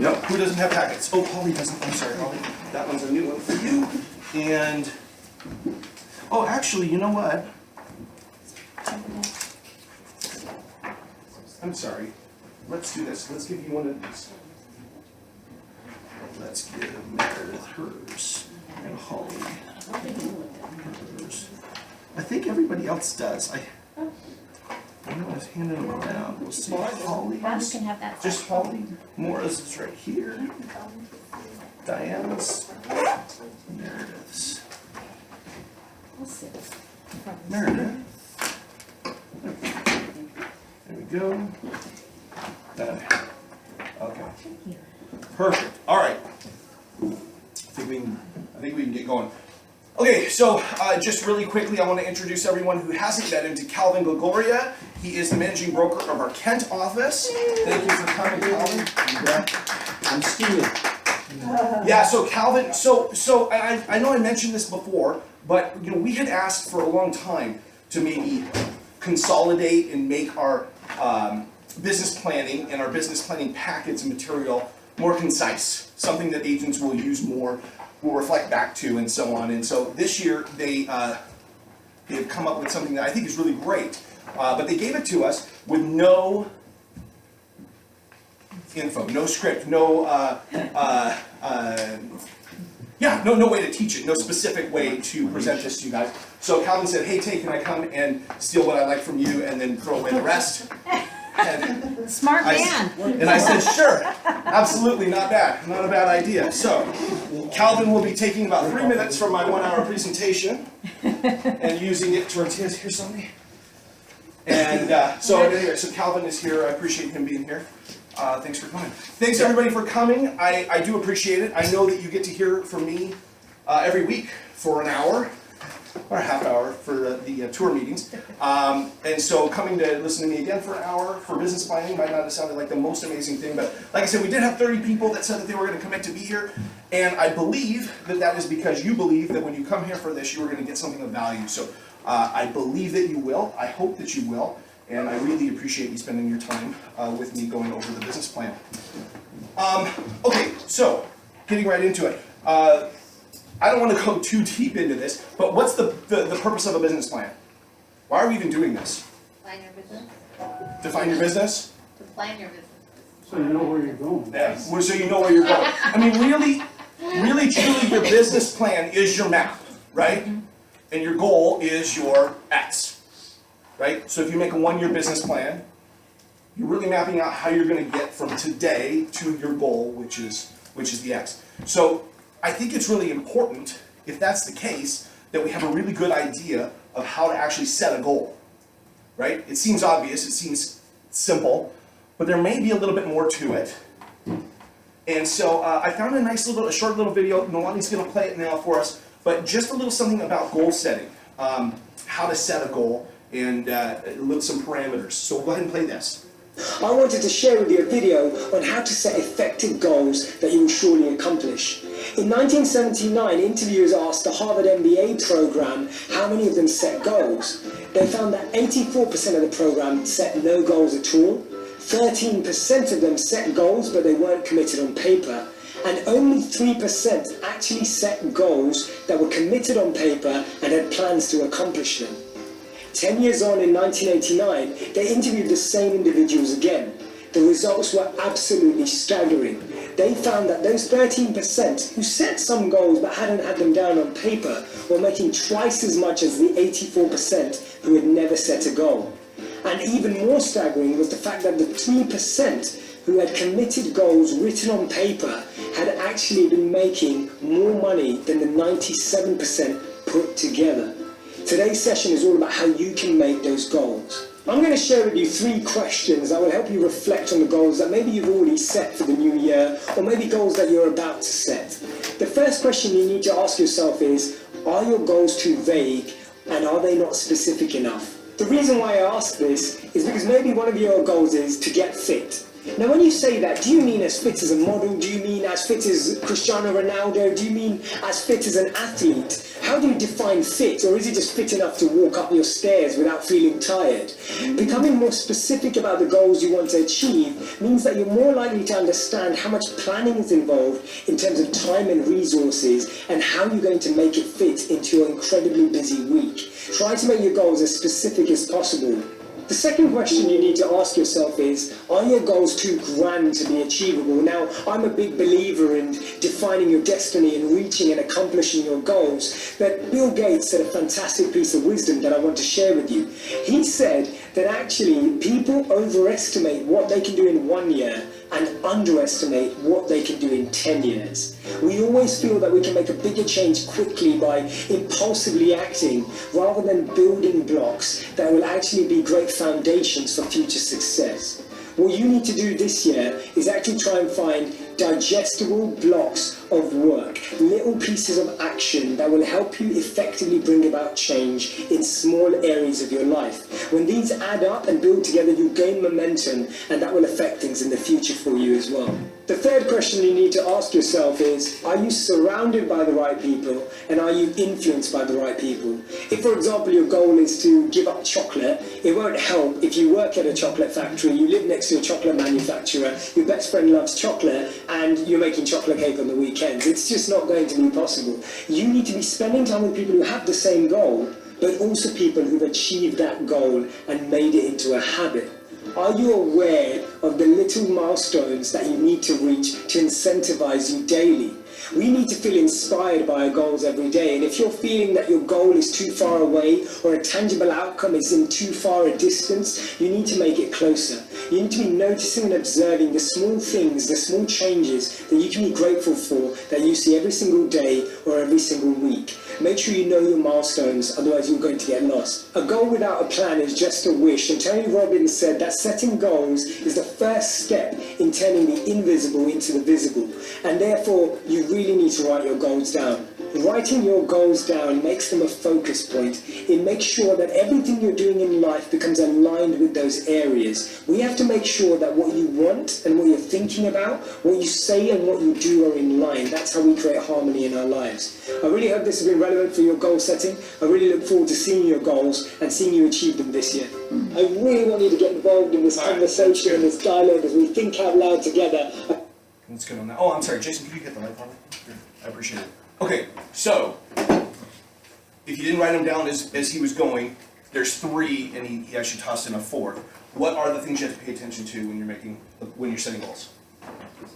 Yep, who doesn't have packets? Oh, Holly doesn't. I'm sorry, Holly. That one's a new one for you. And, oh, actually, you know what? I'm sorry. Let's do this. Let's give you one of these. Let's give Meredith hers and Holly hers. I think everybody else does. I was handing them around. We'll see. Holly's. Can have that. Just Holly. Mora's is right here. Diana's. Meredith's. Meredith. There we go. Done. Okay. Perfect. All right. I think we can get going. Okay, so just really quickly, I want to introduce everyone who hasn't met him to Calvin Gregoria. He is the managing broker of our Kent office. Thank you for coming, Calvin. I'm Steven. Yeah, so Calvin, so I know I mentioned this before, but you know we had asked for a long time to maybe consolidate and make our business planning and our business planning packets and material more concise, something that agents will use more, will reflect back to, and so on. And so this year they have come up with something that I think is really great, but they gave it to us with no info, no script, no way to teach it, no specific way to present this to you guys. So Calvin said, hey Tay, can I come and steal what I like from you and then throw away the rest? And Smart man. And I said, sure, absolutely, not bad, not a bad idea. So Calvin will be taking about 3 minutes from my 1 hour presentation and using it towards here's somebody. And so anyway, so Calvin is here. I appreciate him being here. Thanks for coming. Thanks everybody for coming. I do appreciate it. I know that you get to hear from me every week for an hour or a half hour for the tour meetings. And so coming to listen to me again for an hour for business planning might not have sounded like the most amazing thing, but like I said, we did have 30 people that said that they were going to commit to be here, and I believe that that is because you believe that when you come here for this, you are going to get something of value. So I believe that you will. I hope that you will. And I really appreciate you spending your time with me going over the business plan. Okay, so getting right into it. I don't want to go too deep into this, but what's the purpose of a business plan? Why are we even doing this? Define your business. Define your business? Define your business. So you know where you're going. Yeah, so you know where you're going. I mean, really, truly, your business plan is your map, right? And your goal is your X. Right? So if you make a 1-year business plan, you're really mapping out how you're going to get from today to your goal, which is the X. So I think it's really important, if that's the case, that we have a really good idea of how to actually set a goal. Right? It seems obvious, it seems simple, but there may be a little bit more to it. And so I found a short little video. Nolani's going to play it now for us, but just a little something about goal setting, how to set a goal, and some parameters. So we'll go ahead and play this. I wanted to share with you a video on how to set effective goals that you will surely accomplish. In 1979, interviewers asked the Harvard MBA program how many of them set goals. They found that 84% of the program set no goals at all, 13% of them set goals but they weren't committed on paper, and only 3% actually set goals that were committed on paper and had plans to accomplish them. 10 years on, in 1989, they interviewed the same individuals again. The results were absolutely staggering. They found that those 13% who set some goals but hadn't had them down on paper were making twice as much as the 84% who had never set a goal. And even more staggering was the fact that the 3% who had committed goals written on paper had actually been making more money than the 97% put together. Today's session is all about how you can make those goals. I'm going to share with you 3 questions that will help you reflect on the goals that maybe you've already set for the new year, or maybe goals that you're about to set. The first question you need to ask yourself is, are your goals too vague, and are they not specific enough? The reason why I ask this is because maybe one of your goals is to get fit. Now, when you say that, do you mean as fit as a model? Do you mean as fit as Cristiano Ronaldo? Do you mean as fit as an athlete? How do you define fit, or is it just fit enough to walk up your stairs without feeling tired? Becoming more specific about the goals you want to achieve means that you're more likely to understand how much planning is involved in terms of time and resources, and how you're going to make it fit into your incredibly busy week. Try to make your goals as specific as possible. The second question you need to ask yourself is, are your goals too grand to be achievable? Now, I'm a big believer in defining your destiny and reaching and accomplishing your goals, but Bill Gates said a fantastic piece of wisdom that I want to share with you. He said that actually people overestimate what they can do in 1 year and underestimate what they can do in 10 years. We always feel that we can make a bigger change quickly by impulsively acting, rather than building blocks that will actually be great foundations for future success. What you need to do this year is actually try and find digestible blocks of work, little pieces of action that will help you effectively bring about change in small areas of your life. When these add up and build together, you gain momentum, and that will affect things in the future for you as well. The third question you need to ask yourself is, are you surrounded by the right people, and are you influenced by the right people? If, for example, your goal is to give up chocolate, it won't help if you work at a chocolate factory, you live next to a chocolate manufacturer, your best friend loves chocolate, and you're making chocolate cake on the weekends. It's just not going to be possible. You need to be spending time with people who have the same goal, but also people who've achieved that goal and made it into a habit. Are you aware of the little milestones that you need to reach to incentivize you daily? We need to feel inspired by our goals every day, and if you're feeling that your goal is too far away, or a tangible outcome is in too far a distance, you need to make it closer. You need to be noticing and observing the small things, the small changes that you can be grateful for, that you see every single day or every single week. Make sure you know your milestones, otherwise you're going to get lost. A goal without a plan is just a wish, and Tony Robbins said that setting goals is the first step in turning the invisible into the visible, and therefore you really need to write your goals down. Writing your goals down makes them a focus point. It makes sure that everything you're doing in life becomes aligned with those areas. We have to make sure that what you want and what you're thinking about, what you say and what you do are in line. That's how we create harmony in our lives. I really hope this has been relevant for your goal setting. I really look forward to seeing your goals and seeing you achieve them this year. I really want you to get involved in this conversation and this dialogue as we think out loud together. Let's go on that. Oh, I'm sorry, Jason, can you get the mic on? I appreciate it. Okay, so if you didn't write them down as he was going, there's three, and he actually tossed in a fourth. What are the things you have to pay attention to when you're setting goals?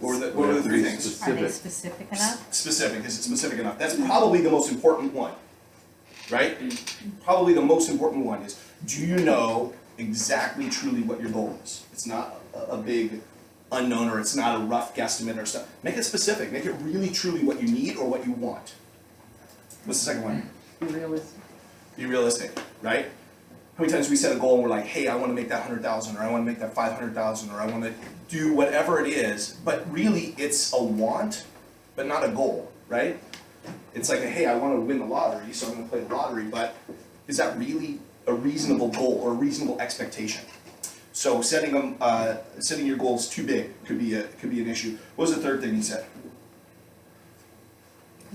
What are the three things? Are they specific enough? Specific. Is it specific enough? That's probably the most important one, right? Probably the most important one is, do you know exactly truly what your goal is? It's not a big unknown, or it's not a rough guesstimate or stuff. Make it specific. Make it really truly what you need or what you want. What's the second one? Be realistic. Be realistic, right? How many times we set a goal and we're like, hey, I want to make that 100,000, or I want to make that 500,000, or I want to do whatever it is, but really it's a want, but not a goal, right? It's like, hey, I want to win the lottery, so I'm going to play the lottery, but is that really a reasonable goal or a reasonable expectation? So setting your goals too big could be an issue. What was the third thing he said?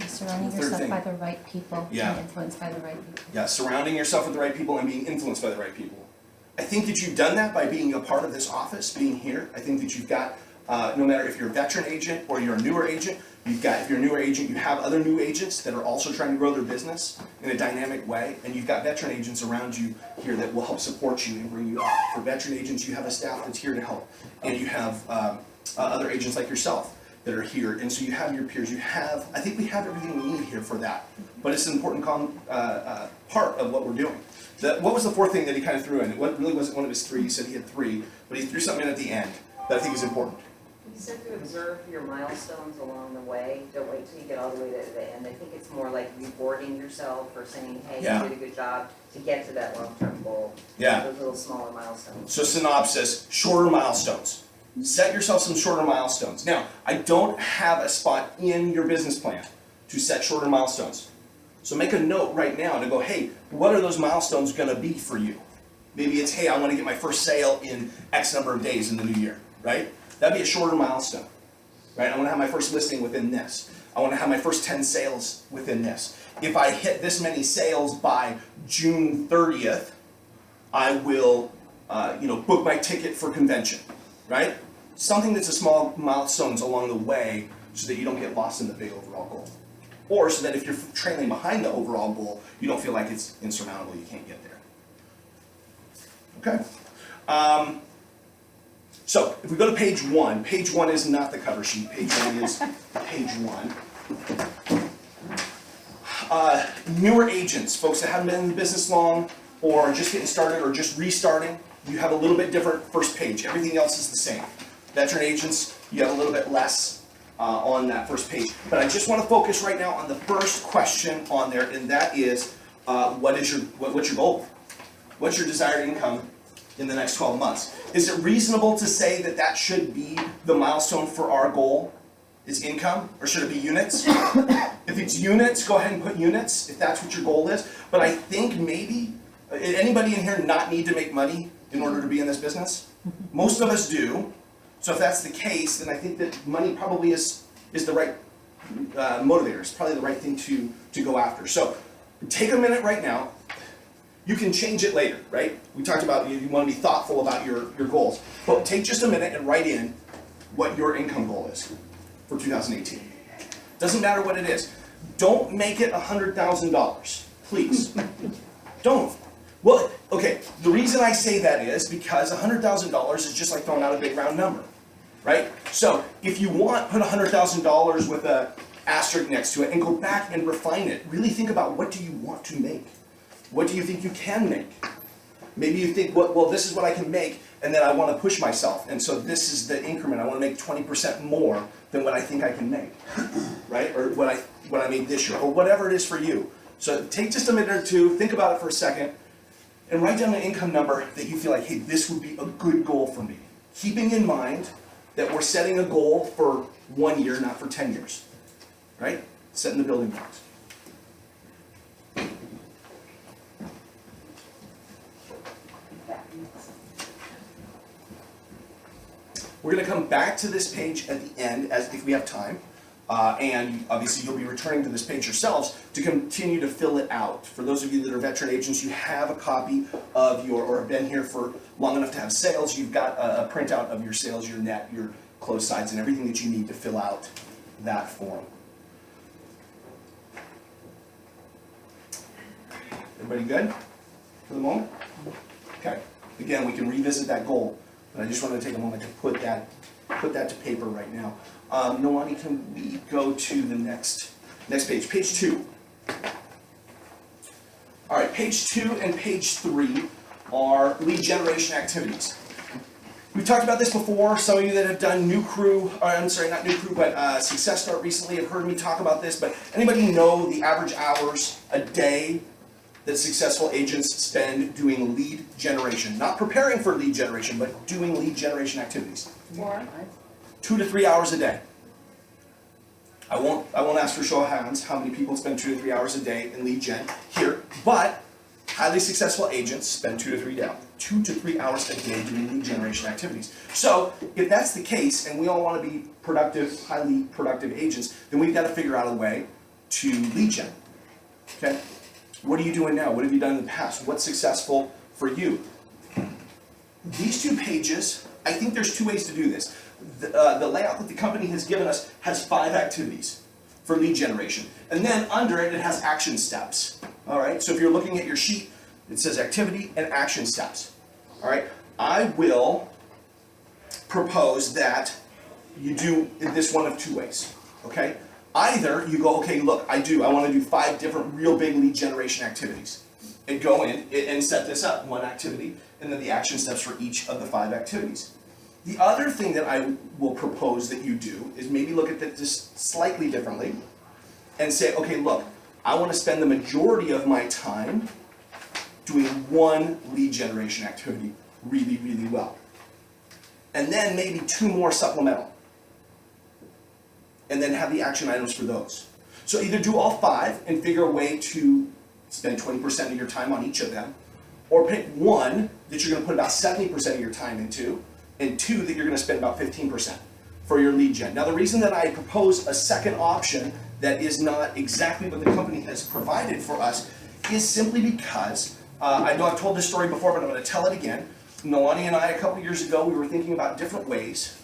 Surrounding yourself by the right people and influenced by the right people. Yeah, surrounding yourself with the right people and being influenced by the right people. I think that you've done that by being a part of this office, being here. I think that you've got, no matter if you're a veteran agent or you're a newer agent, if you're a newer agent, you have other new agents that are also trying to grow their business in a dynamic way, and you've got veteran agents around you here that will help support you and bring you up. For veteran agents, you have a staff that's here to help, and you have other agents like yourself that are here, and so you have your peers. I think we have everything we need here for that, but it's an important part of what we're doing. What was the fourth thing that he kind of threw in? What really wasn't one of his three. He said he had three, but he threw something in at the end that I think is important. You said to observe your milestones along the way. Don't wait till you get all the way to the end. I think it's more like rewarding yourself for saying, hey, you did a good job to get to that long-term goal. Yeah. Those little smaller milestones. So synopsis, shorter milestones. Set yourself some shorter milestones. Now, I don't have a spot in your business plan to set shorter milestones. So make a note right now to go, hey, what are those milestones going to be for you? Maybe it's, hey, I want to get my first sale in X number of days in the new year, right? That'd be a shorter milestone, right? I wanna have my first listing within this. I wanna have my first 10 sales within this. If I hit this many sales by June 30th, I will, book my ticket for convention, right? Something that's a small milestones along the way so that you don't get lost in the big overall goal. Or so that if you're trailing behind the overall goal, you don't feel like it's insurmountable, you can't get there. Okay? So if we go to page one is not the cover sheet, page one is page one. Newer agents, folks that haven't been in the business long, or just getting started, or just restarting, you have a little bit different first page. Everything else is the same. Veteran agents, you have a little bit less on that first page. But I just want to focus right now on the first question on there, and that is, what's your goal? What's your desired income in the next 12 months? Is it reasonable to say that that should be the milestone for our goal, is income, or should it be units? If it's units, go ahead and put units, if that's what your goal is. But I think maybe, anybody in here not need to make money in order to be in this business? Most of us do. So if that's the case, then I think that money probably is the right motivator. It's probably the right thing to go after. So take a minute right now. You can change it later, right? We talked about you want to be thoughtful about your goals. But take just a minute and write in what your income goal is for 2018. Doesn't matter what it is. Don't make it $100,000, please. Don't. Well, okay, the reason I say that is because $100,000 is just like throwing out a big round number, right? So if you want, put $100,000 with an asterisk next to it and go back and refine it. Really think about, what do you want to make? What do you think you can make? Maybe you think, well, this is what I can make, and then I want to push myself, and so this is the increment. I want to make 20% more than what I think I can make, right? Or what I made this year, or whatever it is for you. So take just a minute or two, think about it for a second, and write down an income number that you feel like, hey, this would be a good goal for me. Keeping in mind that we're setting a goal for 1 year, not for 10 years, right? Setting the building blocks. We're going to come back to this page at the end, as if we have time, and obviously you'll be returning to this page yourselves to continue to fill it out. For those of you that are veteran agents, you have a copy of or have been here for long enough to have sales. You've got a printout of your sales, your net, your closed sides, and everything that you need to fill out that form. Everybody good for the moment? Okay. Again, we can revisit that goal. But I just want to take a moment to put that to paper right now. Noani, can we go to the next page, page 2. All right, page 2 and page 3 are lead generation activities. We've talked about this before. Some of you that have done Success Start recently have heard me talk about this, but anybody know the average hours a day that successful agents spend doing lead generation? Not preparing for lead generation, but doing lead generation activities. 2 to 3 hours a day. I won't ask for show of hands how many people spend 2 to 3 hours a day in lead gen here, but highly successful agents spend 2 to 3 hours a day doing lead generation activities. So if that's the case, and we all want to be productive, highly productive agents, then we've got to figure out a way to lead gen. Okay? What are you doing now? What have you done in the past? What's successful for you? These 2 pages, I think there's 2 ways to do this. The layout that the company has given us has 5 activities for lead generation. And then under it, it has action steps. All right, so if you're looking at your sheet, it says activity and action steps. All right, I will propose that you do this one of 2 ways, okay? Either you go, okay, look, I want to do 5 different real big lead generation activities. And go in and set this up, 1 activity, and then the action steps for each of the 5 activities. The other thing that I will propose that you do is maybe look at this slightly differently and say, okay, look, I want to spend the majority of my time doing 1 lead generation activity really, really well. And then maybe 2 more supplemental. And then have the action items for those. So either do all 5 and figure a way to spend 20% of your time on each of them, or pick one that you're going to put about 70% of your time into and 2, that you're gonna spend about 15% for your lead gen. Now, the reason that I propose a second option that is not exactly what the company has provided for us is simply because, I know I've told this story before, but I'm gonna tell it again. Nalani and I, a couple years ago, we were thinking about different ways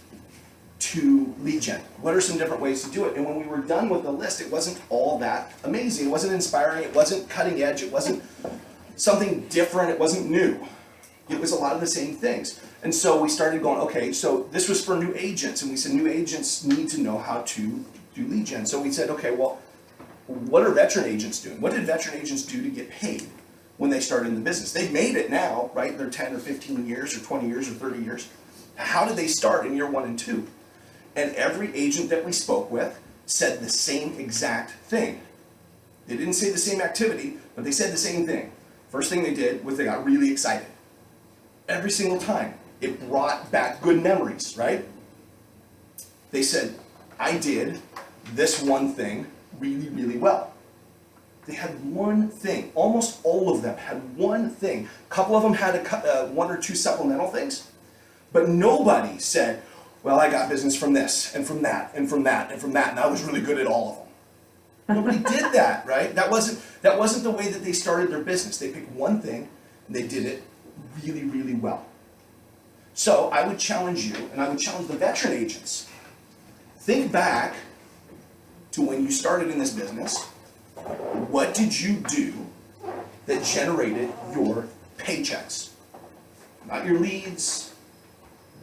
to lead gen. What are some different ways to do it? And when we were done with the list, it wasn't all that amazing. It wasn't inspiring, it wasn't cutting edge, it wasn't something different, it wasn't new. It was a lot of the same things. And so we started going, okay, so this was for new agents, and we said new agents need to know how to do lead gen. So we said, okay, well, what are veteran agents doing? What did veteran agents do to get paid when they started in the business? They've made it now, right? They're 10 or 15 years or 20 years or 30 years. How did they start in year 1 and 2? And every agent that we spoke with said the same exact thing. They didn't say the same activity, but they said the same thing. First thing they did was they got really excited. Every single time. It brought back good memories, right? They said, I did this one thing really, really well. They had one thing. Almost all of them had one thing. A couple of them had 1 or 2 supplemental things, but nobody said, well, I got business from this, and from that, and from that, and from that, and I was really good at all of them. Nobody did that, right? That wasn't the way that they started their business. They picked one thing, and they did it really, really well. So I would challenge you, and I would challenge the veteran agents. Think back to when you started in this business. What did you do that generated your paychecks? Not your leads,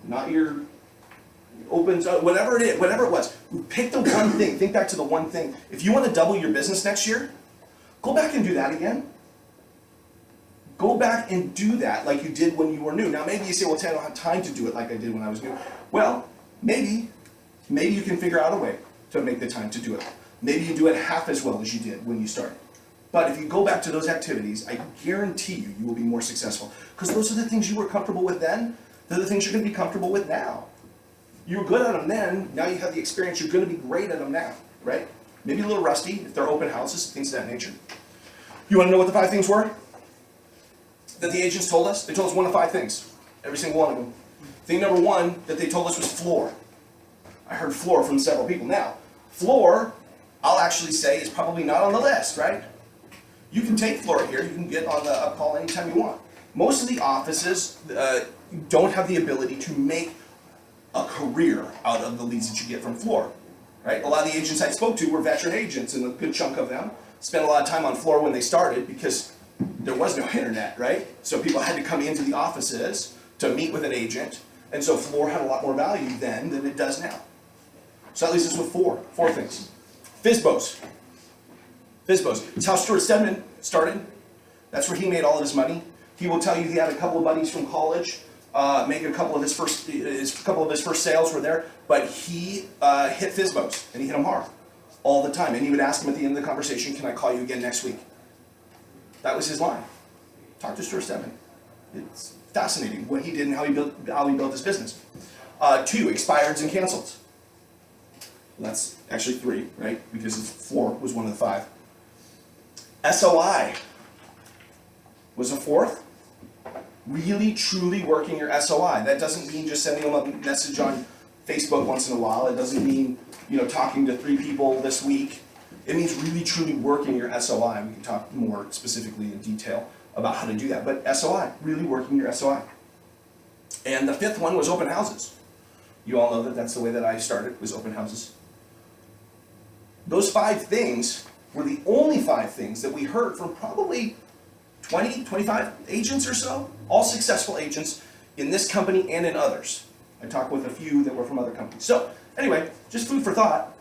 not your opens, whatever it is, whatever it was. Pick the one thing. Think back to the one thing. If you want to double your business next year, go back and do that again. Go back and do that like you did when you were new. Now maybe you say, well, Tay, I don't have time to do it like I did when I was new. Well, maybe you can figure out a way to make the time to do it. Maybe you do it half as well as you did when you started. But if you go back to those activities, I guarantee you, you will be more successful. Because those are the things you were comfortable with then. They're the things you're going to be comfortable with now. You were good at them then, now you have the experience, you're going to be great at them now, right? Maybe a little rusty if they're open houses, things of that nature. You want to know what the 5 things were that the agents told us? They told us 1 of 5 things, every single one of them. Thing number 1 that they told us was floor. I heard floor from several people. Now, floor, I'll actually say, is probably not on the list, right? You can take floor here, you can get on the call anytime you want. Most of the offices don't have the ability to make a career out of the leads that you get from floor, right? A lot of the agents I spoke to were veteran agents, and a good chunk of them spent a lot of time on floor when they started because there was no internet, right? So people had to come into the offices to meet with an agent, and so floor had a lot more value then than it does now. So that leaves us with 4 things. FSBOs. FSBOs. It's how Stuart Stedman started. That's where he made all of his money. He will tell you he had a couple of buddies from college making a couple of his first sales were there, but he hit FSBOs, and he hit them hard all the time. And he would ask him at the end of the conversation, can I call you again next week? That was his line. Talk to Stuart Stedman. It's fascinating what he did and how he built his business. 2, expireds and cancels. Well, that's actually 3, right? Because 4 was 1 of the 5. SOI was a 4th. Really, truly working your SOI. That doesn't mean just sending them a message on Facebook once in a while. It doesn't mean, talking to 3 people this week. It means really, truly working your SOI. We can talk more specifically in detail about how to do that. But SOI, really working your SOI. And the 5th one was open houses. You all know that that's the way that I started, was open houses. Those 5 things were the only 5 things that we heard from probably 20, 25 agents or so, all successful agents in this company and in others. I talked with a few that were from other companies. So anyway, just food for thought.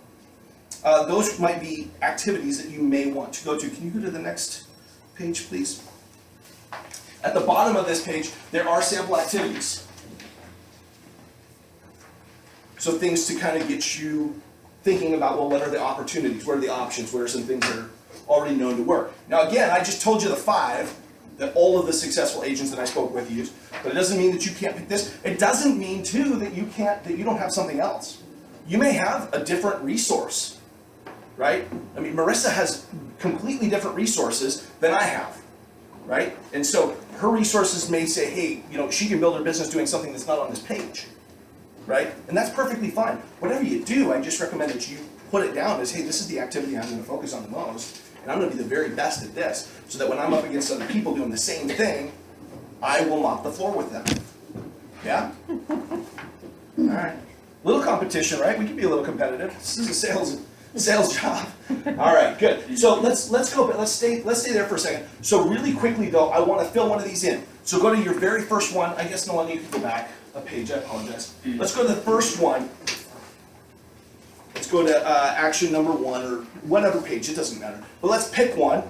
Those might be activities that you may want to go to. Can you go to the next page, please? At the bottom of this page, there are sample activities. So things to kind of get you thinking about, well, what are the opportunities? What are the options? What are some things that are already known to work? Now again, I just told you the 5 that all of the successful agents that I spoke with used, but it doesn't mean that you can't pick this. It doesn't mean too that you don't have something else. You may have a different resource, right? I mean, Marissa has completely different resources than I have, right? And so her resources may say, hey, she can build her business doing something that's not on this page. right? And that's perfectly fine. Whatever you do, I just recommend that you put it down as, hey, this is the activity I'm gonna focus on the most, and I'm gonna be the very best at this, so that when I'm up against other people doing the same thing, I will mop the floor with them. Yeah? All right. Little competition, right? We can be a little competitive. This is a sales job. All right, good. So let's go. Let's stay there for a second. So really quickly though, I want to fill one of these in. So go to your very first one. I guess Nalani, you can go back a page. I apologize. Let's go to the first one. Let's go to action number 1 or whatever page. It doesn't matter. But let's pick one,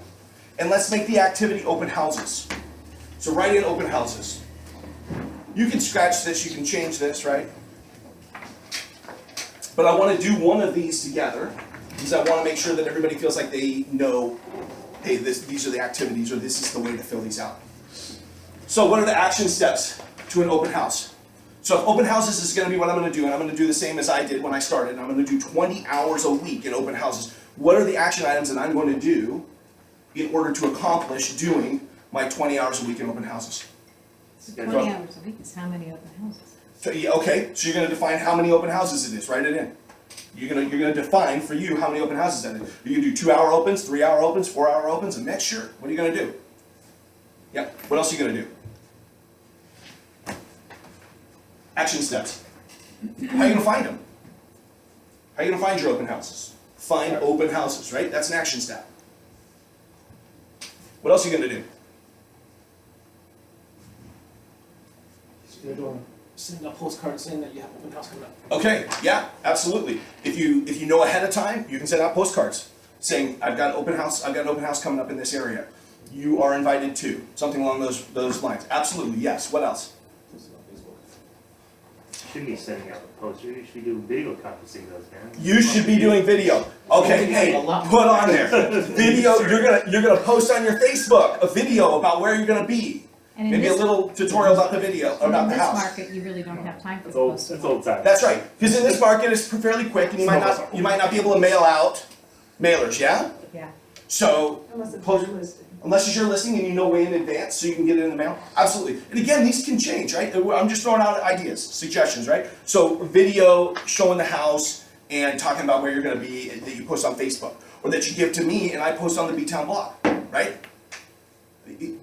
and let's make the activity open houses. So write in open houses. You can scratch this. You can change this, right? But I want to do one of these together, because I want to make sure that everybody feels like they know, hey, these are the activities, or this is the way to fill these out. So what are the action steps to an open house? So if open houses is going to be what I'm going to do, and I'm going to do the same as I did when I started, and I'm going to do 20 hours a week in open houses. What are the action items that I'm going to do in order to accomplish doing my 20 hours a week in open houses? 20 hours a week is how many open houses? So, yeah, okay, so you're going to define how many open houses it is. Write it in. You're gonna define for you how many open houses that is. You're gonna do 2-hour opens, 3-hour opens, 4-hour opens, and next year, what are you gonna do? Yeah, what else are you gonna do? Action steps. How are you gonna find them? How are you gonna find your open houses? Find open houses, right? That's an action step. What else are you gonna do? You're doing sending a postcard saying that you have open house coming up. Okay, yeah, absolutely. If you know ahead of time, you can send out postcards saying, I've got an open house coming up in this area. You are invited to, something along those lines. Absolutely, yes. What else? Shouldn't be sending out a poster, you should be doing video conferencing those, man. You should be doing video. Okay, hey, put on there. Video, you're gonna post on your Facebook a video about where you're gonna be. And in Maybe a this- little tutorial about the video, And about in the this house. market, you really don't have time for It's the old, posting. it's old time. That's right, because in this market it's fairly quick and you might not be able to mail out mailers, yeah? Yeah. So, unless it's your listing and you know way in advance so you can get it in the mail, absolutely. And again, these can change, right? I'm just throwing out ideas, suggestions, right? So video showing the house and talking about where you're gonna be that you post on Facebook, or that you give to me and I post on the B-Town blog, right?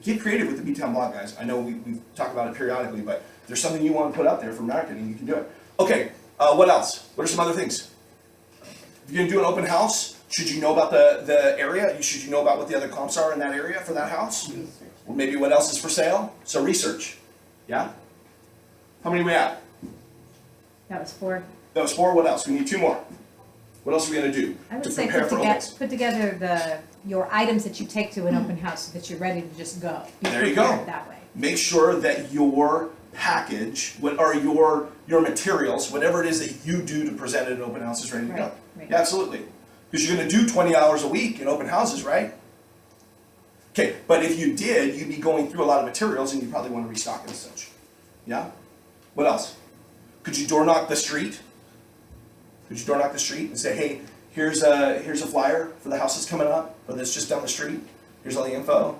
Get creative with the B-Town blog, guys. I know we've talked about it periodically, but if there's something you want to put out there for marketing, you can do it. Okay, what else? What are some other things? If you're gonna do an open house, should you know about the area? Should you know about what the other comps are in that area for that house? Or maybe what else is for sale? So research, yeah? How many we at? That was 4. That was 4, what else? We need 2 more. What else are we gonna do I would to say prepare for opens? put together your items that you take to an open house so that you're ready to just go. Be There you go. prepared that way. Make sure that your package, what are your materials, whatever it is that you do to present at an open house is ready to go. Right, right. Yeah, absolutely. Because you're gonna do 20 hours a week in open houses, right? Okay, but if you did, you'd be going through a lot of materials and you probably want to restock and such. Yeah? What else? Could you door knock the street? Could you door knock the street and say, hey, here's a flyer for the house that's coming up, or that's just down the street. Here's all the info.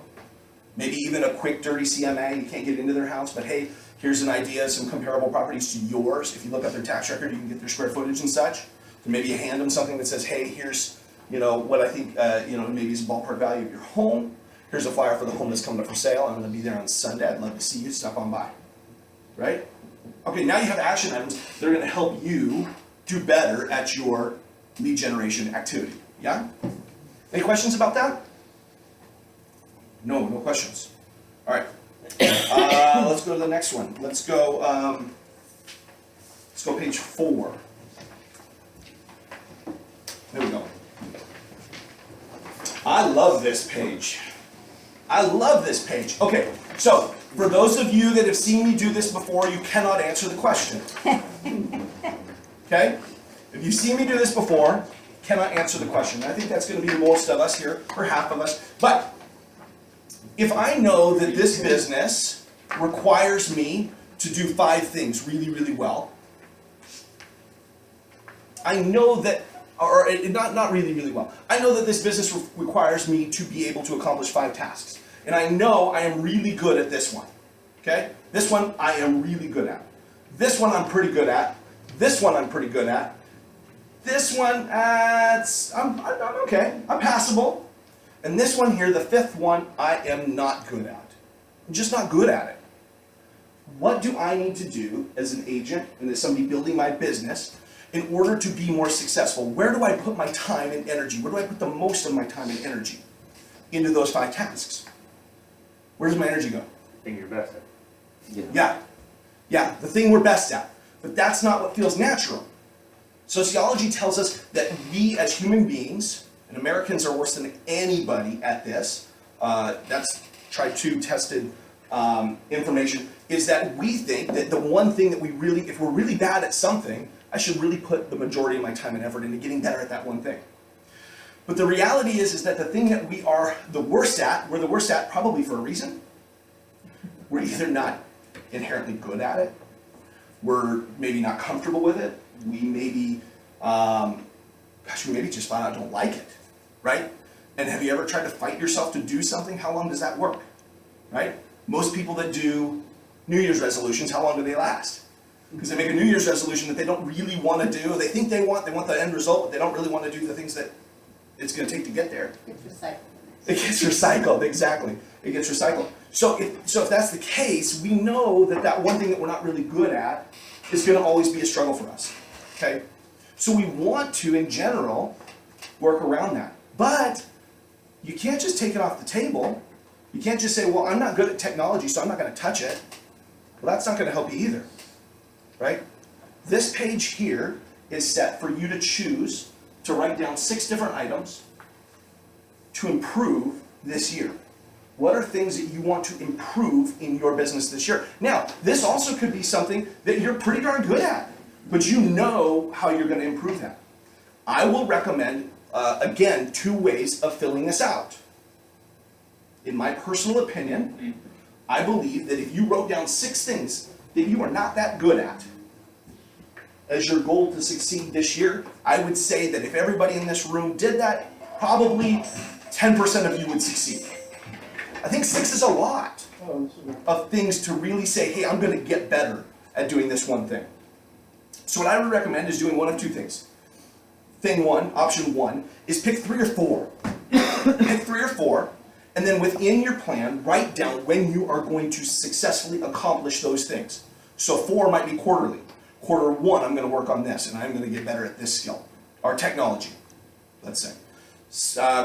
Maybe even a quick dirty CMA, you can't get into their house, but hey, here's an idea, some comparable properties to yours. If you look up their tax record, you can get their square footage and such. So maybe you hand them something that says, hey, here's what I think maybe is a ballpark value of your home. Here's a flyer for the home that's coming up for sale. I'm gonna be there on Sunday. I'd love to see you, stop on by. Right? Okay, now you have action items that are gonna help you do better at your lead generation activity. Yeah? Any questions about that? No questions. All right. Let's go to the next one. Let's go page 4. There we go. I love this page. I love this page. Okay, so for those of you that have seen me do this before, you cannot answer the question. Okay? If you've seen me do this before, cannot answer the question. I think that's going to be most of us here, or half of us. But if I know that this business requires me to do 5 things really, really well, I know that, or not really, really well. I know that this business requires me to be able to accomplish 5 tasks. And I know I am really good at this one. Okay? This one I am really good at. This one I'm pretty good at. This one I'm pretty good at. This one, I'm okay, I'm passable. And this one here, the fifth one, I am not good at. I'm just not good at it. What do I need to do as an agent and as somebody building my business in order to be more successful? Where do I put my time and energy? Where do I put the most of my time and energy into those 5 tasks? Where does my energy go? Thing you're best at. Yeah, the thing we're best at. But that's not what feels natural. Sociology tells us that we as human beings, and Americans are worse than anybody at this, that's tried to tested information, is that we think that the one thing that we really, if we're really bad at something, I should really put the majority of my time and effort into getting better at that one thing. But the reality is that the thing that we are the worst at, we're the worst at probably for a reason. We're either not inherently good at it, we're maybe not comfortable with it, we maybe, we maybe just flat out don't like it, right? And have you ever tried to fight yourself to do something? How long does that work, right? Most people that do New Year's resolutions, how long do they last? Because they make a New Year's resolution that they don't really want to do. They think they want the end result, but they don't really want to do the things that it's going to take to get there. It's recycled. It gets recycled, exactly. It gets recycled. So if that's the case, we know that that one thing that we're not really good at is going to always be a struggle for us, okay? So we want to, in general, work around that. But you can't just take it off the table. You can't just say, well, I'm not good at technology, so I'm not going to touch it. Well, that's not going to help you either, right? This page here is set for you to choose to write down 6 different items to improve this year. What are things that you want to improve in your business this year? Now, this also could be something that you're pretty darn good at, but you know how you're going to improve that. I will recommend, again, 2 ways of filling this out. In my personal opinion, I believe that if you wrote down 6 things that you are not that good at as your goal to succeed this year, I would say that if everybody in this room did that, probably 10% of you would succeed. I think 6 is a lot of things to really say, hey, I'm going to get better at doing this one thing. So what I would recommend is doing one of 2 things. Thing 1, option 1, is pick 3 or 4. Pick 3 or 4, and then within your plan, write down when you are going to successfully accomplish those things. So 4 might be quarterly. Quarter 1, I'm going to work on this, and I'm going to get better at this skill. Or technology, let's say.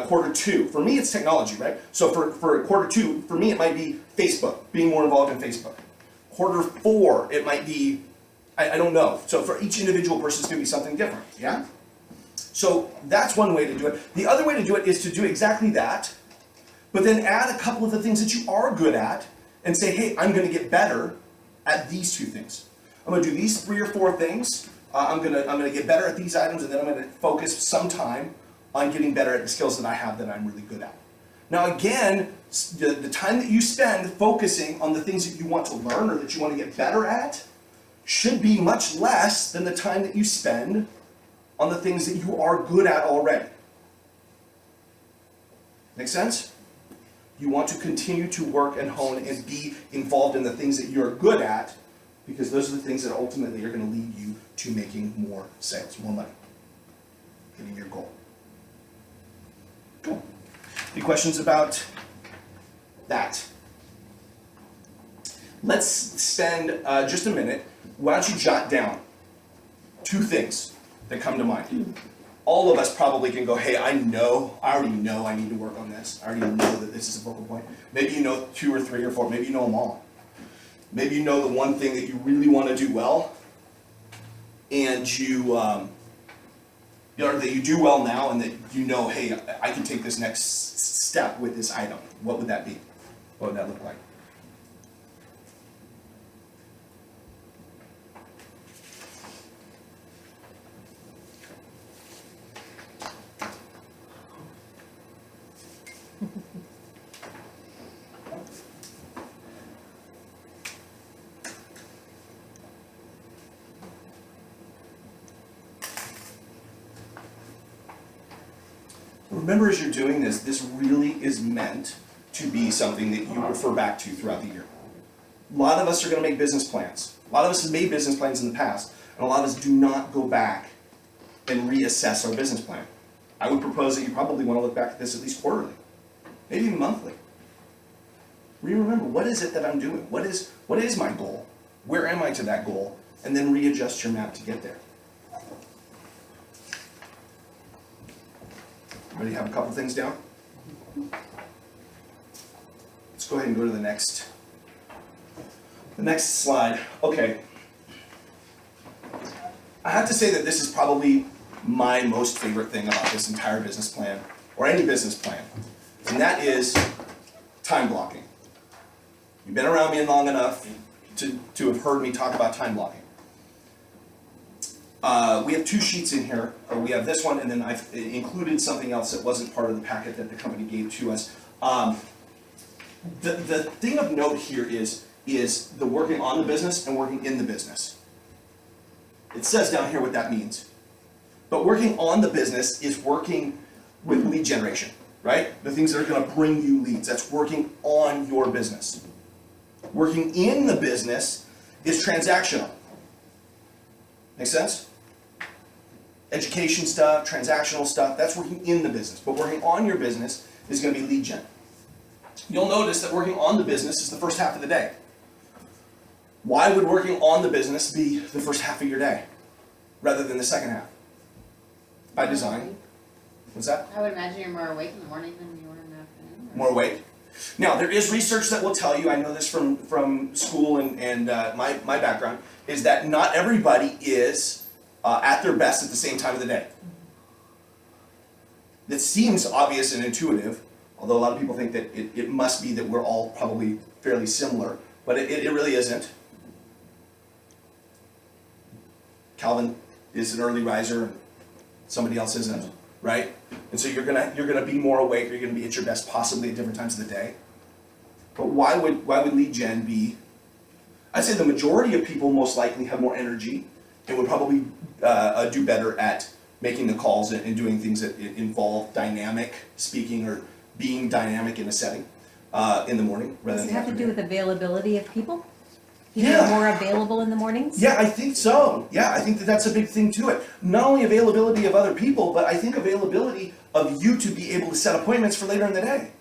Quarter 2, for me it's technology, right? So for quarter 2, for me it might be Facebook, being more involved in Facebook. Quarter 4, it might be, I don't know. So for each individual person it's going to be something different, yeah? So that's one way to do it. The other way to do it is to do exactly that, but then add a couple of the things that you are good at and say, hey, I'm going to get better at these 2 things. I'm going to do these 3 or 4 things. I'm going to get better at these items, and then I'm going to focus some time on getting better at the skills that I have that I'm really good at. Now again, the time that you spend focusing on the things that you want to learn or that you want to get better at should be much less than the time that you spend on the things that you are good at already. Make sense? You want to continue to work and hone and be involved in the things that you're good at, because those are the things that ultimately are going to lead you to making more sales, more money, hitting your goal. Cool. Any questions about that? Let's spend just a minute. Why don't you jot down 2 things that come to mind. All of us probably can go, hey, I already know I need to work on this. I already know that this is a focal point. Maybe you know 2 or 3 or 4. Maybe you know them all. Maybe you know the one thing that you really want to do well, and that you do well now, and that you know, hey, I can take this next step with this item. What would that be? What would that look like? Remember, as you're doing this, this really is meant to be something that you refer back to throughout the year. A lot of us are going to make business plans. A lot of us have made business plans in the past, And a lot of us do not go back and reassess our business plan. I would propose that you probably want to look back at this at least quarterly, maybe even monthly. Remember, what is it that I'm doing? What is my goal? Where am I to that goal? And then readjust your map to get there. Ready to have a couple things down? Let's go ahead and go to the next slide. Okay. I have to say that this is probably my most favorite thing about this entire business plan, or any business plan, and that is time blocking. You've been around me long enough to have heard me talk about time blocking. We have two sheets in here. We have this one, and then I've included something else that wasn't part of the packet that the company gave to us. The thing of note here is the working on the business and working in the business. It says down here what that means. But working on the business is working with lead generation, right? The things that are going to bring you leads. That's working on your business. Working in the business is transactional. Make sense? Education stuff, transactional stuff, that's working in the business. But working on your business is going to be lead gen. You'll notice that working on the business is the first half of the day. Why would working on the business be the first half of your day rather than the second half? By design. What's that? I would imagine you're more awake in the morning than you are in the afternoon. More awake. Now, there is research that will tell you, I know this from school and my background, is that not everybody is at their best at the same time of the day. It seems obvious and intuitive, although a lot of people think that it must be that we're all probably fairly similar, but it really isn't. Calvin is an early riser, and somebody else isn't, right? And so you're gonna be more awake, you're gonna be at your best possibly at different times of the day. But why would lead gen be? I'd say the majority of people most likely have more energy and would probably do better at making the calls and doing things that involve dynamic speaking or being dynamic in a setting in the morning rather than Does it have to do with availability of people? Yeah. People are more available in the mornings? Yeah, I think so. Yeah, I think that's a big thing to it. Not only availability of other people, but I think availability of you to be able to set appointments for later in the day.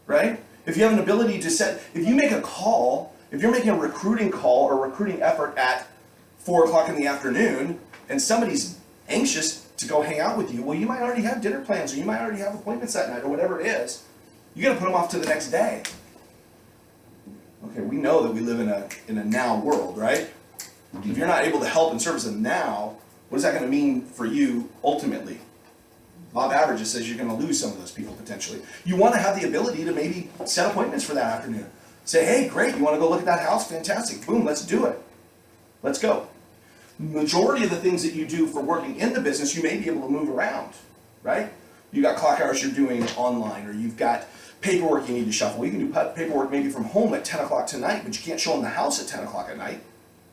Right? If you have an ability to set, if you make a call, if you're making a recruiting call or recruiting effort at 4 o'clock in the afternoon and somebody's anxious to go hang out with you, well, you might already have dinner plans or you might already have appointments that night or whatever it is. You got to put them off to the next day. Okay, we know that we live in a now world, right? If you're not able to help and service them now, what is that going to mean for you ultimately? Bob Averages says you're going to lose some of those people potentially. You want to have the ability to maybe set appointments for that afternoon. Say, hey, great, you want to go look at that house? Fantastic. Boom, let's do it. Let's go. Majority of the things that you do for working in the business, you may be able to move around, right? You got clock hours you're doing online, or you've got paperwork you need to shuffle. You can do paperwork maybe from home at 10 o'clock tonight, but you can't show them the house at 10 o'clock at night,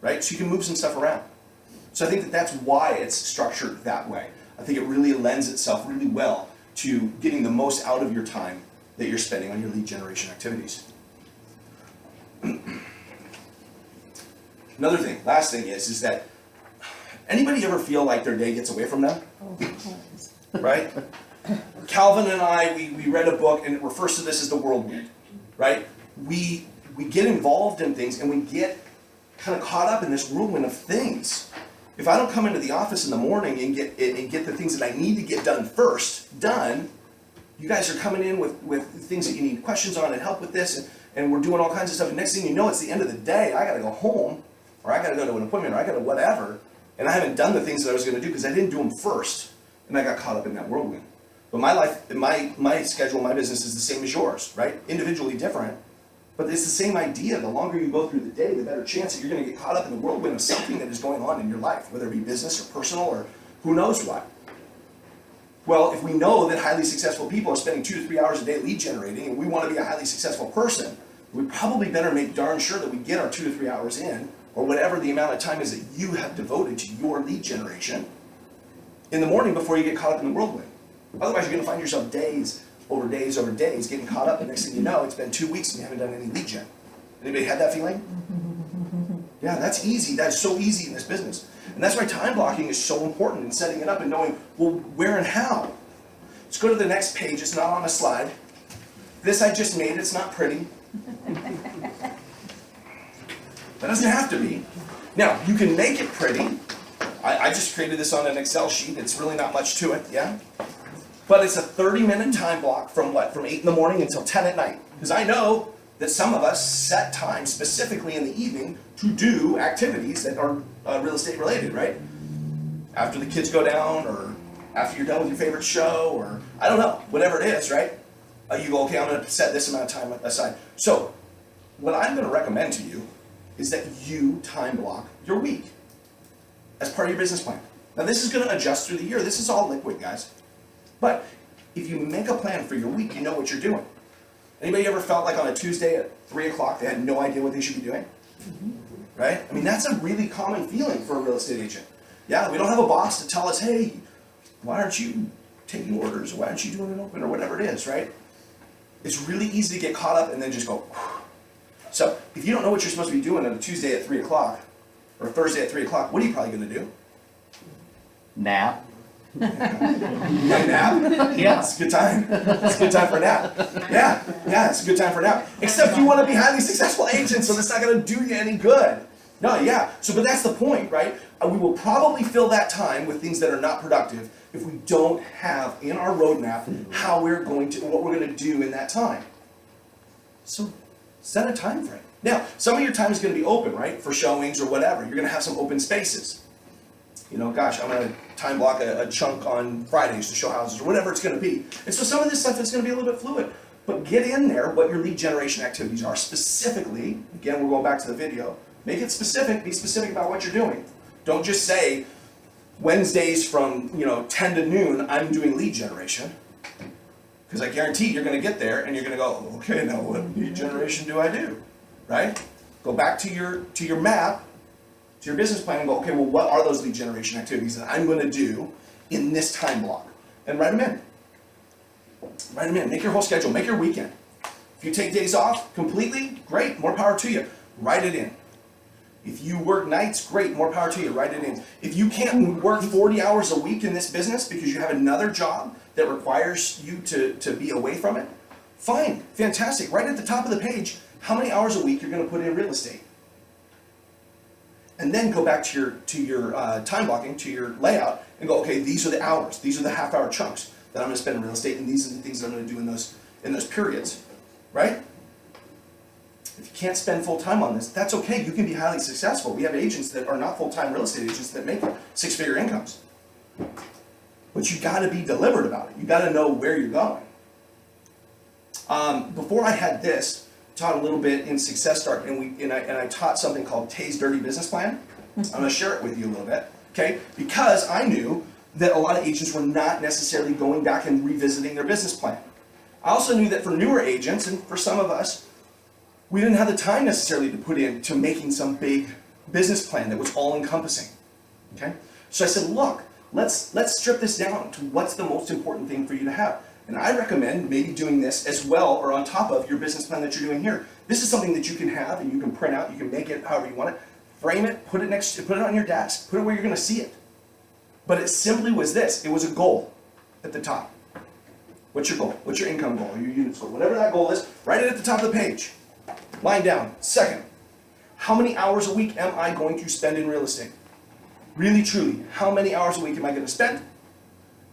right? So you can move some stuff around. So I think that that's why it's structured that way. I think it really lends itself really well to getting the most out of your time that you're spending on your lead generation activities. Another thing, last thing is that anybody ever feel like their day gets away from them? Right? Calvin and I, we read a book and it refers to this as the whirlwind, right? We get involved in things and we get kind of caught up in this whirlwind of things. If I don't come into the office in the morning and get the things that I need to get done first done, you guys are coming in with things that you need questions on and help with this, and we're doing all kinds of stuff. And next thing you know, it's the end of the day. I got to go home, or I got to go to an appointment, or I got to whatever, and I haven't done the things that I was going to do because I didn't do them first, and I got caught up in that whirlwind. But my life, my schedule, my business is the same as yours, right? Individually different, but it's the same idea. The longer you go through the day, the better chance that you're going to get caught up in the whirlwind of something that is going on in your life, whether it be business or personal or who knows what. Well, if we know that highly successful people are spending 2 to 3 hours a day lead generating, and we want to be a highly successful person, we probably better make darn sure that we get our 2 to 3 hours in, or whatever the amount of time is that you have devoted to your lead generation in the morning before you get caught up in the whirlwind. Otherwise, you're going to find yourself days over days over days getting caught up, and next thing you know, it's been 2 weeks and you haven't done any lead gen. Anybody had that feeling? Yeah, that's easy. That's so easy in this business. And that's why time blocking is so important in setting it up and knowing, well, where and how. Let's go to the next page. It's not on a slide. This I just made. It's not pretty. That doesn't have to be. Now, you can make it pretty. I just created this on an Excel sheet. It's really not much to it, yeah? But it's a 30-minute time block from what? From 8 in the morning until 10 at night. Because I know that some of us set time specifically in the evening to do activities that are real estate related, right? After the kids go down, or after you're done with your favorite show, or I don't know, whatever it is, right? You go, okay, I'm going to set this amount of time aside. So, what I'm going to recommend to you is that you time block your week as part of your business plan. Now, this is going to adjust through the year. This is all liquid, guys. But if you make a plan for your week, you know what you're doing. Anybody ever felt like on a Tuesday at 3 o'clock they had no idea what they should be doing? Right? I mean, that's a really common feeling for a real estate agent. Yeah, we don't have a boss to tell us, hey, why aren't you taking orders? Or why aren't you doing an open? Or whatever it is, right? It's really easy to get caught up and then just go, whew. So if you don't know what you're supposed to be doing on a Tuesday at 3 o'clock, or Thursday at 3 o'clock, what are you probably going to do? Nap. Nap? Yeah. It's a good time. It's a good time for a nap. Yeah, it's a good time for a nap. Except you want to be highly successful agents, so that's not going to do you any good. No, yeah. So, but that's the point, right? We will probably fill that time with things that are not productive if we don't have in our roadmap how we're going to, what we're going to do in that time. So, set a time frame. Now, some of your time is going to be open, right? For showings or whatever. You're going to have some open spaces. You know, gosh, I'm going to time block a chunk on Fridays to show houses or whatever it's going to be. And so some of this stuff is going to be a little bit fluid. But get in there what your lead generation activities are specifically. Again, we're going back to the video. Make it specific. Be specific about what you're doing. Don't just say, Wednesdays from 10 to noon, I'm doing lead generation. Because I guarantee you're going to get there and you're going to go, okay, now what lead generation do I do? Right? Go back to your map, to your business plan and go, okay, well, what are those lead generation activities that I'm going to do in this time block? And write them in. Write them in. Make your whole schedule. Make your weekend. If you take days off completely, great. More power to you. Write it in. If you work nights, great. More power to you. Write it in. If you can't work 40 hours a week in this business because you have another job that requires you to be away from it, fine. Fantastic. Right at the top of the page, how many hours a week you're going to put in real estate. And then go back to your time blocking, to your layout, and go, okay, these are the hours. These are the half-hour chunks that I'm going to spend in real estate, and these are the things that I'm going to do in those periods, right? If you can't spend full time on this, that's okay. You can be highly successful. We have agents that are not full-time real estate agents that make six-figure incomes. But you got to be deliberate about it. You got to know where you're going. Before I had this, taught a little bit in Success Start, and I taught something called Tay's Dirty Business Plan. I'm going to share it with you a little bit, okay? Because I knew that a lot of agents were not necessarily going back and revisiting their business plan. I also knew that for newer agents, and for some of us, we didn't have the time necessarily to put into making some big business plan that was all-encompassing, okay? So I said, look, let's strip this down to what's the most important thing for you to have. And I recommend maybe doing this as well or on top of your business plan that you're doing here. This is something that you can have and you can print out, you can make it however you want it, frame it, put it on your desk, put it where you're going to see it. But it simply was this, it was a goal at the top. What's your goal? What's your income goal? Your units goal? Whatever that goal is, write it at the top of the page. Line down. Second, how many hours a week am I going to spend in real estate? Really, truly, how many hours a week am I going to spend?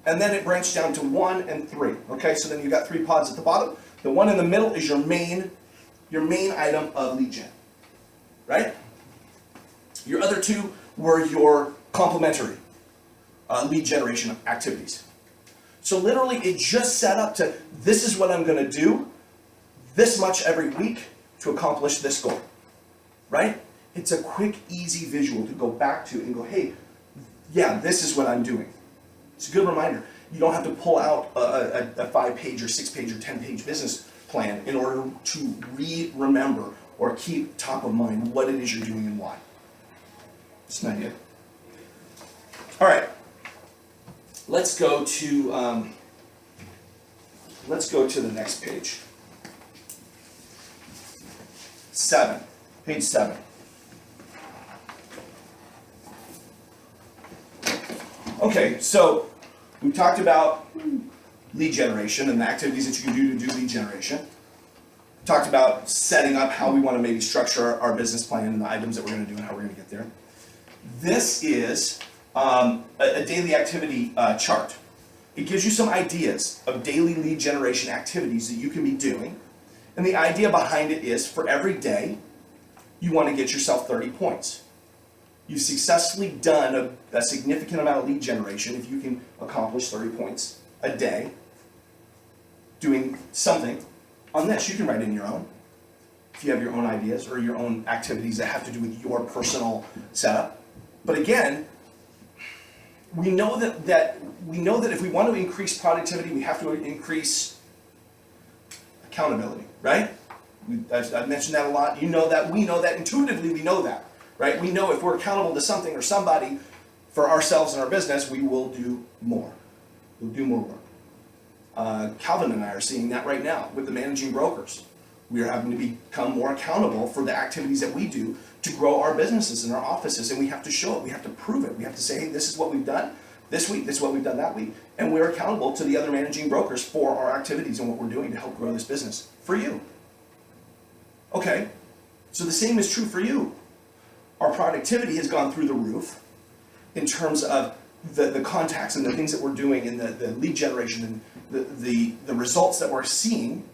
And then it branched down to 1 and 3. Okay, so then you got 3 pods at the bottom. The one in the middle is your main item of lead gen, right? Your other 2 were your complementary lead generation activities. So literally, it just set up to this is what I'm going to do, this much every week to accomplish this goal, right? It's a quick, easy visual to go back to and go, hey, yeah, this is what I'm doing. It's a good reminder. You don't have to pull out a 5-page or 6-page or 10-page business plan in order to remember or keep top of mind what it is you're doing and why. It's an idea. All right. Let's go to the next page. 7. Page 7. Okay, so we talked about lead generation and the activities that you can do to do lead generation. Talked about setting up how we want to maybe structure our business plan and the items that we're going to do and how we're going to get there. This is a daily activity chart. It gives you some ideas of daily lead generation activities that you can be doing. And the idea behind it is for every day, you want to get yourself 30 points. You've successfully done a significant amount of lead generation if you can accomplish 30 points a day doing something. On this, you can write in your own, if you have your own ideas or your own activities that have to do with your personal setup. But again, we know that if we want to increase productivity, we have to increase accountability, right? I've mentioned that a lot. You know that, we know that, intuitively we know that, right? We know if we're accountable to something or somebody for ourselves and our business, we will do more. We'll do more work. Calvin and I are seeing that right now with the managing brokers. We are having to become more accountable for the activities that we do to grow our businesses and our offices, and we have to show it, we have to prove it, we have to say, hey, this is what we've done this week, this is what we've done that week, and we're accountable to the other managing brokers for our activities and what we're doing to help grow this business for you. Okay, so the same is true for you. Our productivity has gone through the roof in terms of the contacts and the things that we're doing and the lead generation and the results that we're seeing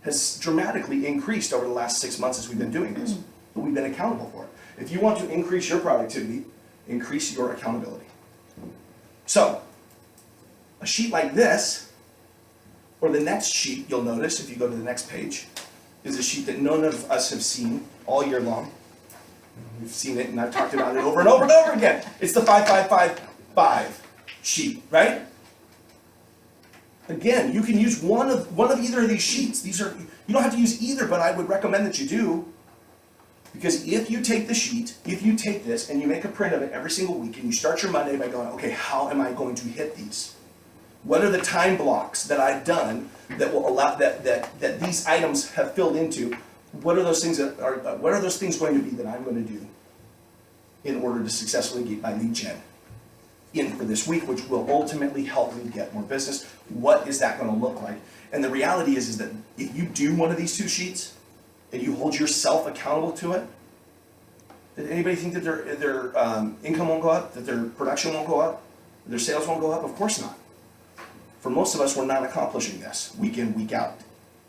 has dramatically increased over the last 6 months as we've been doing this. But we've been accountable for it. If you want to increase your productivity, increase your accountability. So, a sheet like this, or the next sheet, you'll notice if you go to the next page, is a sheet that none of us have seen all year long. We've seen it and I've talked about it over and over and over again. It's the 5-5-5-5 sheet, right? Again, you can use one of either of these sheets. You don't have to use either, but I would recommend that you do. Because if you take the sheet, if you take this and you make a print of it every single week and you start your Monday by going, okay, how am I going to hit these? What are the time blocks that I've done that will allow that these items have filled into? What are those things what are those things going to be that I'm going to do in order to successfully get my lead gen in for this week, which will ultimately help me get more business? What is that going to look like? And the reality is that if you do one of these two sheets and you hold yourself accountable to it, did anybody think that their income won't go up, that their production won't go up, that their sales won't go up? Of course not. For most of us, we're not accomplishing this week in, week out,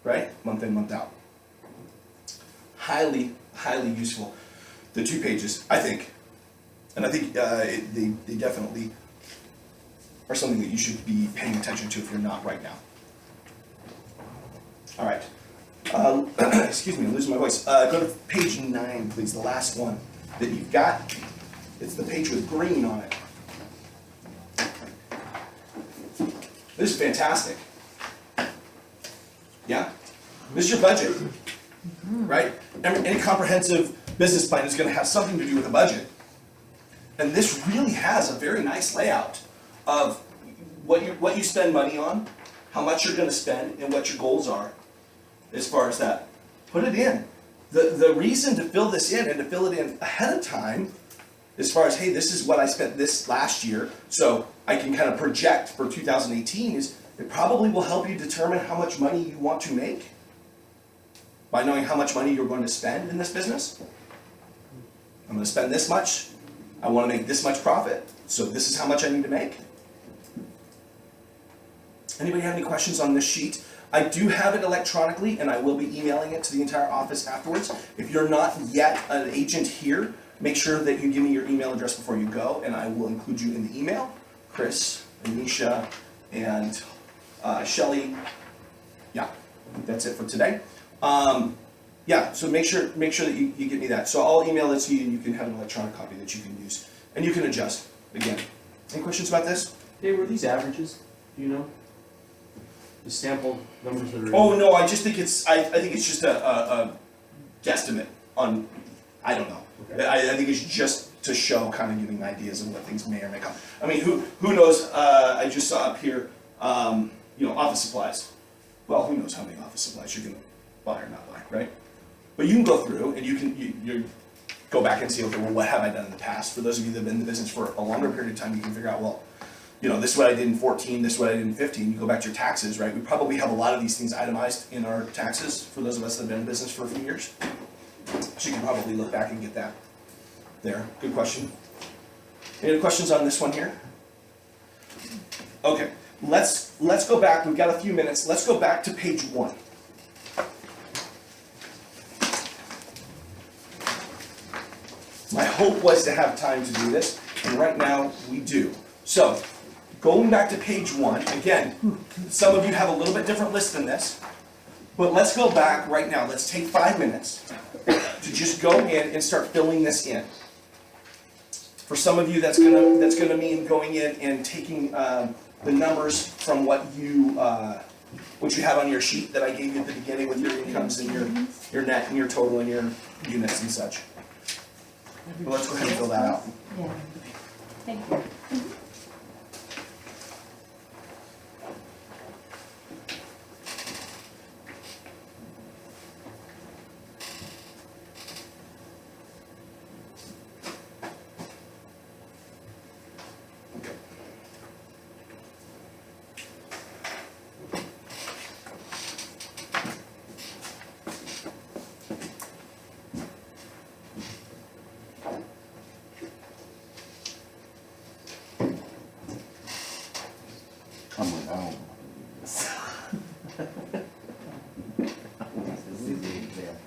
right? Month in, month out. Highly, highly useful. The 2 pages, I think, and I think they definitely are something that you should be paying attention to if you're not right now. All right. Excuse me, I'm losing my voice. Go to page 9, please, the last one that you've got. It's the page with green on it. This is fantastic. Yeah? This is your budget, right? Any comprehensive business plan is going to have something to do with a budget. And this really has a very nice layout of what you spend money on, how much you're going to spend, and what your goals are as far as that. Put it in. The reason to fill this in and to fill it in ahead of time, as far as, hey, this is what I spent this last year, so I can kind of project for 2018, is it probably will help you determine how much money you want to make by knowing how much money you're going to spend in this business. I'm going to spend this much. I want to make this much profit, so this is how much I need to make. Anybody have any questions on this sheet? I do have it electronically, and I will be emailing it to the entire office afterwards. If you're not yet an agent here, make sure that you give me your email address before you go, and I will include you in the email. Chris, Anisha, and Shelly. Yeah, that's it for today. Yeah, so make sure that you get me that. So I'll email it to you, and you can have an electronic copy that you can use, and you can adjust. Again, any questions about this? Hey, were these averages? Do you know? The sample numbers that are. Oh no, I just think it's. I think it's just a guesstimate on. I don't know. Okay. I think it's just to show, kind of giving ideas of what things may or may come. I mean, who knows? I just saw up here, office supplies. Well, who knows how many office supplies you can buy or not buy, right? But you can go through and you go back and see, okay, well, what have I done in the past? For those of you that have been in the business for a longer period of time, you can figure out, well, you know, this is what I did in 14, this is what I did in 15, you go back to your taxes, right? We probably have a lot of these things itemized in our taxes for those of us that have been in business for a few years. So you can probably look back and get that there. Good question. Any other questions on this one here? Okay, let's go back. We've got a few minutes. Let's go back to page 1. My hope was to have time to do this, and right now we do. So, going back to page 1, again, some of you have a little bit different list than this, but let's go back right now. Let's take 5 minutes to just go in and start filling this in. For some of you, that's gonna mean going in and taking the numbers from what you have on your sheet that I gave you at the beginning with your incomes and your net and your total and your units and such. But let's go ahead and fill that out. Yeah. Thank you. I'm with home. This is the example.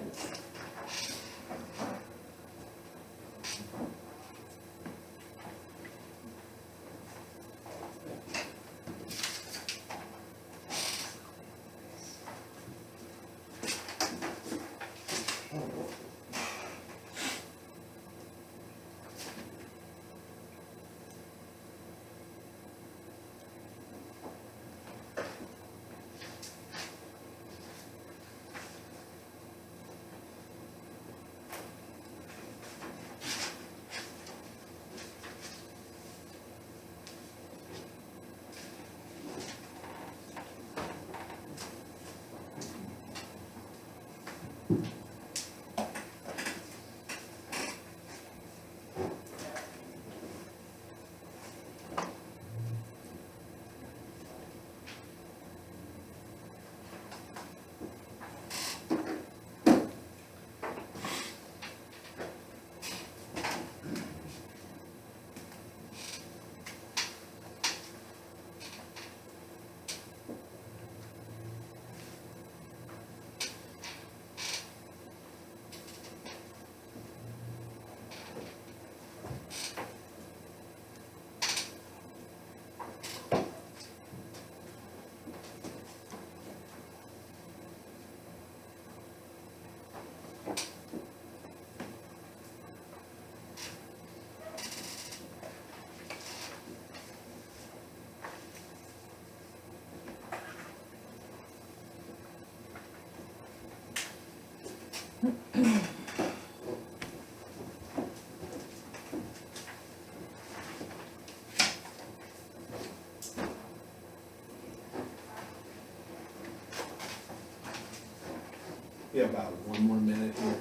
We have about 1 more minute here.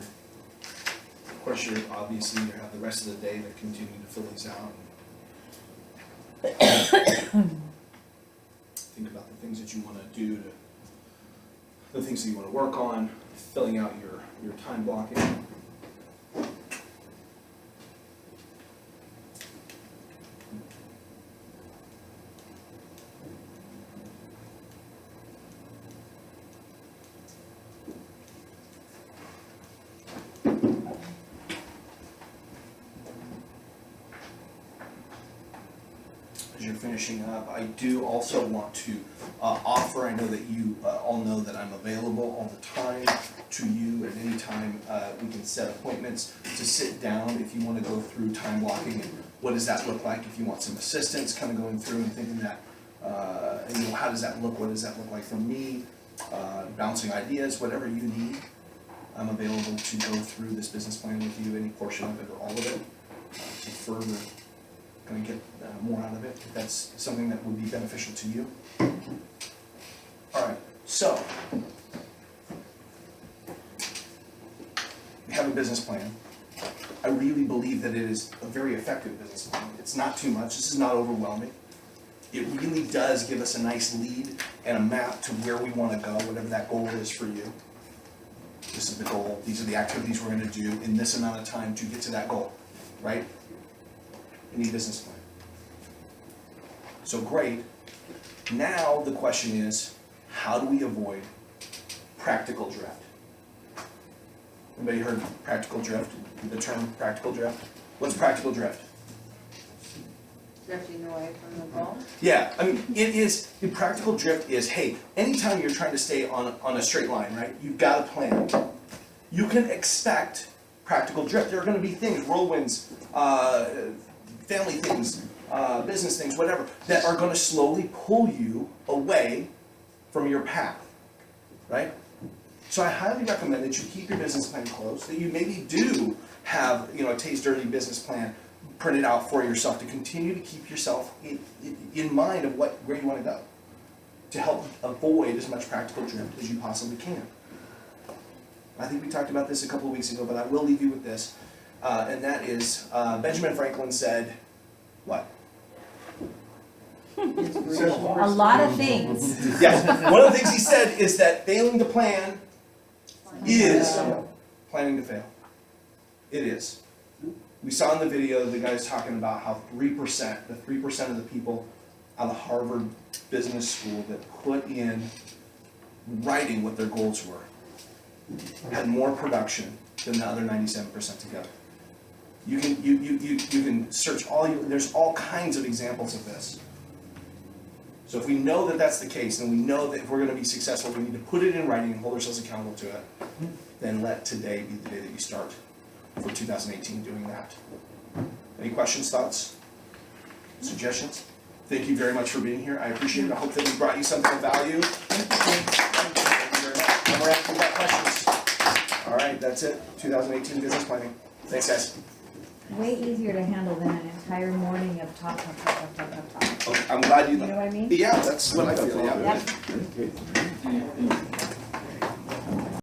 Of course, you obviously you have the rest of the day to continue to fill these out. Think about the things that you want to do, the things that you want to work on, filling out your time blocking. As you're finishing up, I do also want to offer, I know that you all know that I'm available all the time to you at any time. We can set appointments to sit down if you want to go through time blocking and what does that look like, if you want some assistance kind of going through and thinking that, how does that look, what does that look like for me, bouncing ideas, whatever you need. I'm available to go through this business plan with you, any portion of it or all of it, to further kind of get more out of it, if that's something that would be beneficial to you. All right, so we have a business plan. I really believe that it is a very effective business plan. It's not too much. This is not overwhelming. it really does give us a nice lead and a map to where we want to go, whatever that goal is for you. This is the goal, these are the activities we're going to do in this amount of time to get to that goal, right? You need a business plan. So great. Now the question is, how do we avoid practical drift? Anybody heard practical drift? The term practical drift? What's practical drift? Drifting away from the goal? Yeah, I mean, the practical drift is, hey, anytime you're trying to stay on a straight line, right, you've got a plan. You can expect practical drift. There are gonna be things, whirlwinds, family things, business things, whatever, that are gonna slowly pull you away from your path, right? So I highly recommend that you keep your business plan close, that you maybe do have, a Tay's Dirty business plan printed out for yourself to continue to keep yourself in mind of where you want to go, to help avoid as much practical drift as you possibly can. I think we talked about this a couple of weeks ago, but I will leave you with this, and that is, Benjamin Franklin said, what? A lot of things. Yes, one of the things he said is that failing to plan is planning to fail. It is. We saw in the video the guy's talking about how 3% of the people out of Harvard Business School that put in writing what their goals were had more production than the other 97% together. You can search there's all kinds of examples of this. So if we know that that's the case, and we know that if we're going to be successful, we need to put it in writing and hold ourselves accountable to it, then let today be the day that you start for 2018 doing that. Any questions, thoughts, suggestions? Thank you very much for being here. I appreciate it. I hope that we brought you something of value. Thank you very much. And we're asking about questions. All right, that's it. 2018 business planning. Thanks, guys. Way easier to handle than an entire morning of talk. Okay, I'm glad you know what I mean? Yeah, that's what I feel. Yeah. Yep.